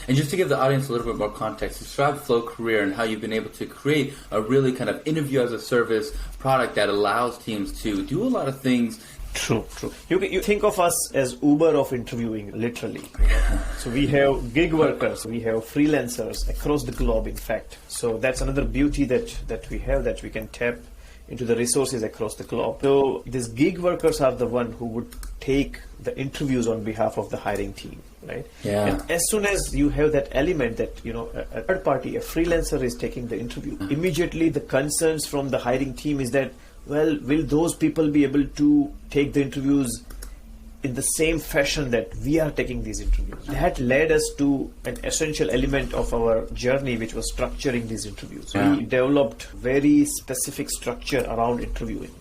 And just to give the audience a little bit more context, describe FloCareer and how you've been able to create a really kind of interview as a service product that allows teams to do a lot of things. True. You think of us as Uber of interviewing, literally. So we have gig workers, we have freelancers across the globe, in fact. So that's another beauty that we have, that we can tap into the resources across the globe. So these gig workers are the one who would take the interviews on behalf of the hiring team, right? Yeah. And as soon as you have that element that, a third party, a freelancer is taking the interview, immediately the concerns from the hiring team is that, well, will those people be able to take the interviews in the same fashion that we are taking these interviews? That led us to an essential element of our journey, which was structuring these interviews. Yeah. We developed very specific structure around interviewing,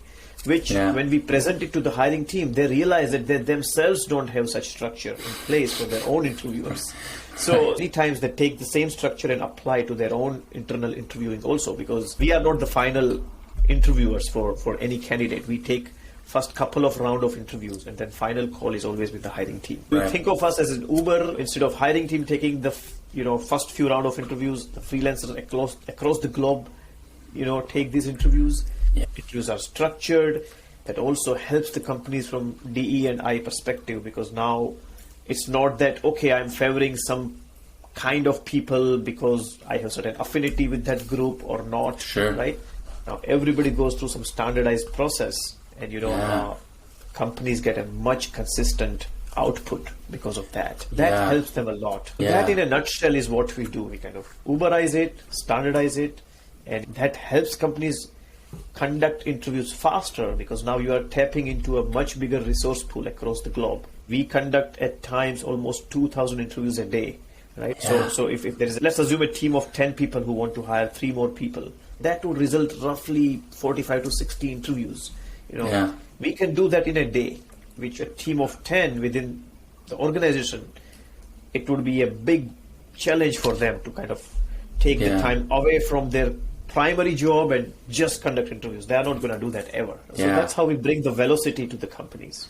which when we present it to the hiring team, they realize that they themselves don't have such structure in place for their own interviewers. So many times they take the same structure and apply to their own internal interviewing also, because we are not the final interviewers for any candidate. We take first couple of round of interviews, and then final call is always with the hiring team. Right. Think of us as an Uber. Instead of hiring team taking the first few round of interviews, the freelancers across the globe take these interviews. Interviews are structured. That also helps the companies from DE and I perspective, because now it's not that, okay, I'm favoring some kind of people because I have certain affinity with that group or not. Sure. Right? Now everybody goes through some standardized process, and companies get a much consistent output because of that. That helps them a lot. That in a nutshell is what we do. We kind of Uberize it, standardize it, and that helps companies conduct interviews faster, because now you are tapping into a much bigger resource pool across the globe. We conduct at times almost 2,000 interviews a day, right? So if there is, let's assume a team of 10 people who want to hire 3 more people, that would result roughly 45 to 60 interviews. We can do that in a day, which a team of 10 within the organization, it would be a big challenge for them to kind of take the time away from their primary job and just conduct interviews. They are not going to do that ever. So that's how we bring the velocity to the companies.